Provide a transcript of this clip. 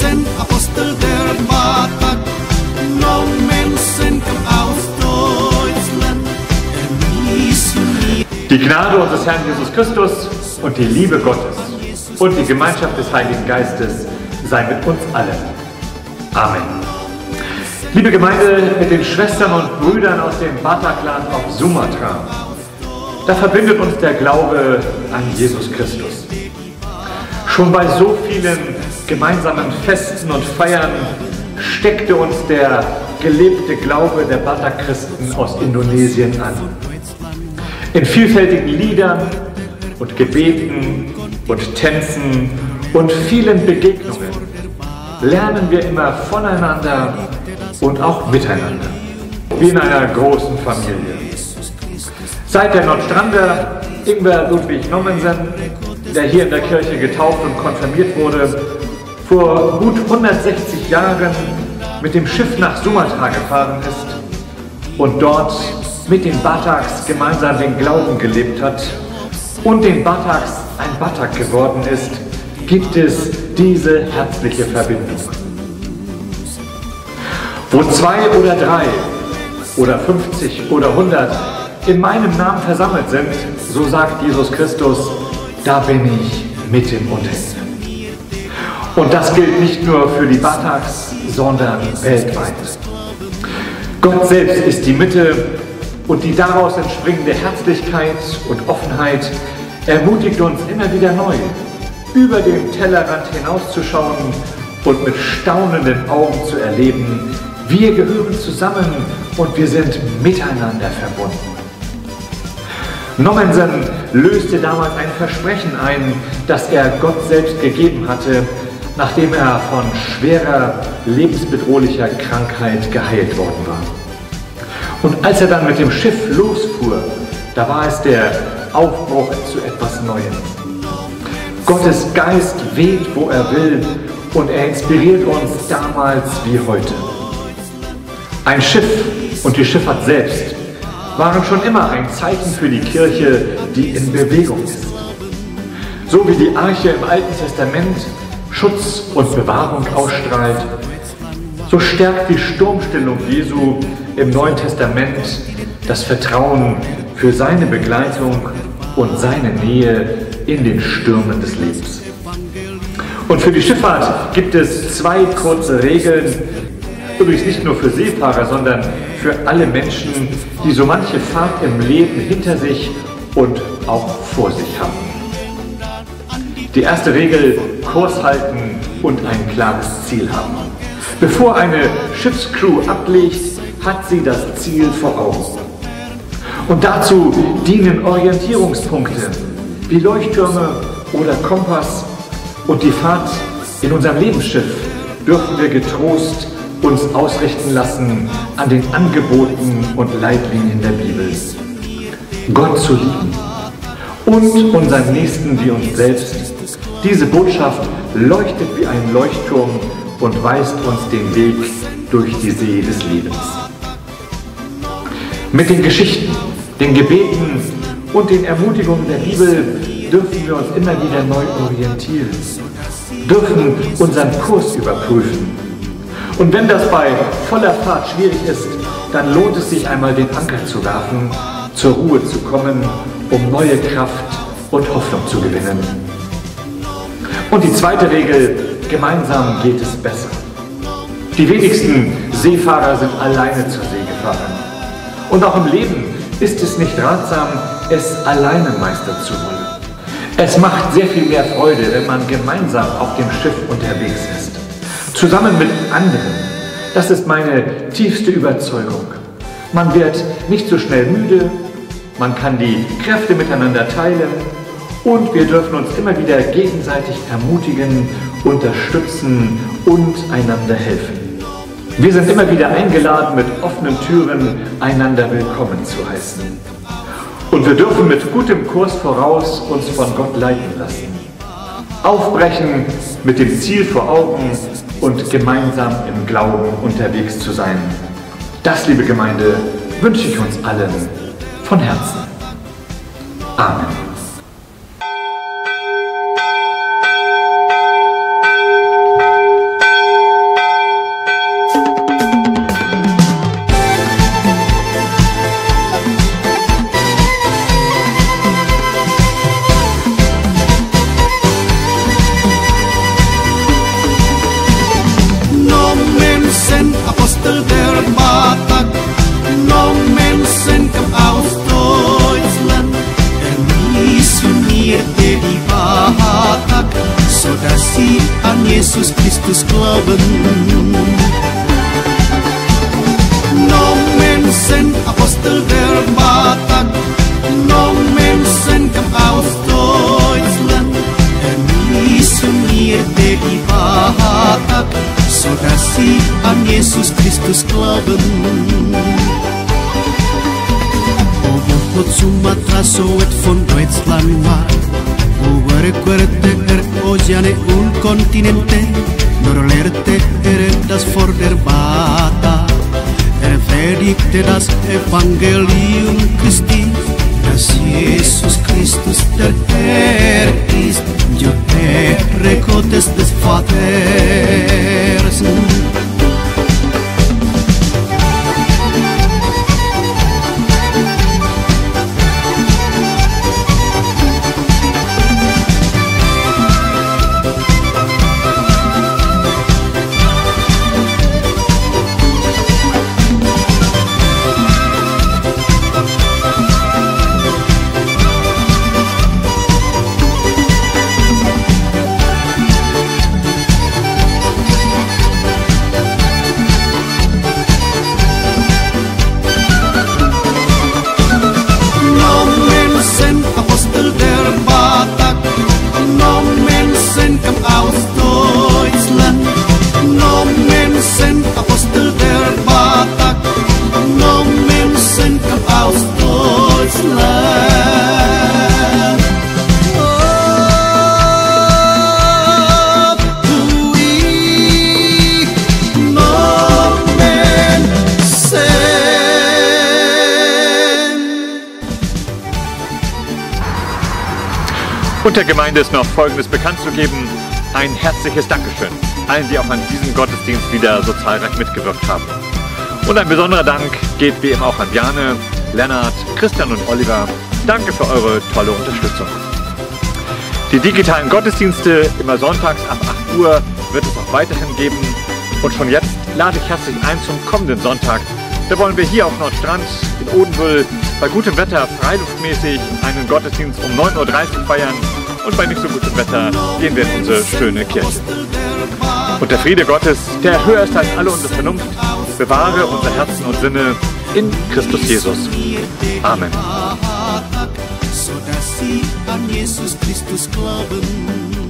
sind Apostel der Batak, no Menschen kam aus Deutschland, Die Gnade unseres Herrn Jesus Christus und die Liebe Gottes und die Gemeinschaft des Heiligen Geistes sei mit uns allen. Amen. Liebe Gemeinde, mit den Schwestern und Brüdern aus dem Batakland auf Sumatra, da verbindet uns der Glaube an Jesus Christus. Schon bei so vielen gemeinsamen Festen und Feiern steckte uns der gelebte Glaube der Batak-Christen aus Indonesien an. In vielfältigen Liedern und Gebeten und Tänzen und vielen Begegnungen lernen wir immer voneinander und auch miteinander, wie in einer großen Familie. Seit der Nordstrander Ingwer Ludwig Nommensen, der hier in der Kirche getauft und konfirmiert wurde, vor gut 160 Jahren mit dem Schiff nach Sumatra gefahren ist und dort mit den Bataks gemeinsam den Glauben gelebt hat und den Bataks ein Batak geworden ist, gibt es diese herzliche Verbindung. Wo 2 oder 3 oder 50 oder 100 in meinem Namen versammelt sind, so sagt Jesus Christus, da bin ich mitten unter ihnen. Und das gilt nicht nur für die Bataks, sondern weltweit. Gott selbst ist die Mitte und die daraus entspringende Herzlichkeit und Offenheit ermutigt uns immer wieder neu, über den Tellerrand hinauszuschauen und mit staunenden Augen zu erleben, wir gehören zusammen und wir sind miteinander verbunden. Nommensen löste damals ein Versprechen ein, das er Gott selbst gegeben hatte, nachdem er von schwerer, lebensbedrohlicher Krankheit geheilt worden war. Und als er dann mit dem Schiff losfuhr, da war es der Aufbruch zu etwas Neuem. Gottes Geist weht, wo er will, und er inspiriert uns damals wie heute. Ein Schiff und die Schifffahrt selbst waren schon immer ein Zeichen für die Kirche, die in Bewegung ist. So wie die Arche im Alten Testament Schutz und Bewahrung ausstrahlt, so stärkt die Sturmstillung Jesu im Neuen Testament das Vertrauen für seine Begleitung und seine Nähe in den Stürmen des Lebens. Und für die Schifffahrt gibt es 2 kurze Regeln, übrigens nicht nur für Seefahrer, sondern für alle Menschen, die so manche Fahrt im Leben hinter sich und auch vor sich haben. Die erste Regel: Kurs halten und ein klares Ziel haben. Bevor eine Schiffscrew ablegt, hat sie das Ziel vor Augen. Und dazu dienen Orientierungspunkte wie Leuchttürme oder Kompass, und die Fahrt in unserem Lebensschiff dürfen wir getrost uns ausrichten lassen an den Angeboten und Leitlinien der Bibel. Gott zu lieben und unseren Nächsten wie uns selbst. Diese Botschaft leuchtet wie ein Leuchtturm und weist uns den Weg durch die See des Lebens. Mit den Geschichten, den Gebeten und den Ermutigungen der Bibel dürfen wir uns immer wieder neu orientieren, dürfen unseren Kurs überprüfen. Und wenn das bei voller Fahrt schwierig ist, dann lohnt es sich einmal den Anker zu werfen, zur Ruhe zu kommen, um neue Kraft und Hoffnung zu gewinnen. Und die zweite Regel: gemeinsam geht es besser. Die wenigsten Seefahrer sind alleine zur See gefahren. Und auch im Leben ist es nicht ratsam, es alleine meistern zu wollen. Es macht sehr viel mehr Freude, wenn man gemeinsam auf dem Schiff unterwegs ist. Zusammen mit anderen. Das ist meine tiefste Überzeugung. Man wird nicht so schnell müde, man kann die Kräfte miteinander teilen und wir dürfen uns immer wieder gegenseitig ermutigen, unterstützen und einander helfen. Wir sind immer wieder eingeladen, mit offenen Türen einander willkommen zu heißen. Und wir dürfen mit gutem Kurs voraus uns von Gott leiten lassen. Aufbrechen mit dem Ziel vor Augen und gemeinsam im Glauben unterwegs zu sein. Das, liebe Gemeinde, wünsche ich uns allen von Herzen. Amen. Christus glauben. Nomen sind Apostel der Batak, Nomen sind aus Deutschland. Missionierte die Batak, so dass sie an Jesus Christus glauben. Tot Sumatra soet von Deutschland war, recuerde oceane un continente, lehrte das vor der Bata, predigte das Evangelium Christi, dass Jesus Christus der Herr ist, der Herr Gottes des Vaters. Und der Gemeinde ist noch Folgendes bekannt zu geben: ein herzliches Dankeschön allen, die auch an diesem Gottesdienst wieder so zahlreich mitgewirkt haben. Und ein besonderer Dank geht wie immer auch an Bjarne, Lennart, Christian und Oliver. Danke für eure tolle Unterstützung. Die digitalen Gottesdienste immer sonntags ab 8 Uhr wird es auch weiterhin geben. Und schon jetzt lade ich herzlich ein zum kommenden Sonntag. Da wollen wir hier auf Nordstrand in Odenwül bei gutem Wetter freiluftmäßig einen Gottesdienst um 9:30 Uhr feiern. Und bei nicht so gutem Wetter gehen wir in unsere schöne Kirche. Und der Friede Gottes, der höher ist als alle unsere Vernunft, bewahre unser Herzen und Sinne in Christus Jesus. Amen. So dass sie an Jesus Christus glauben.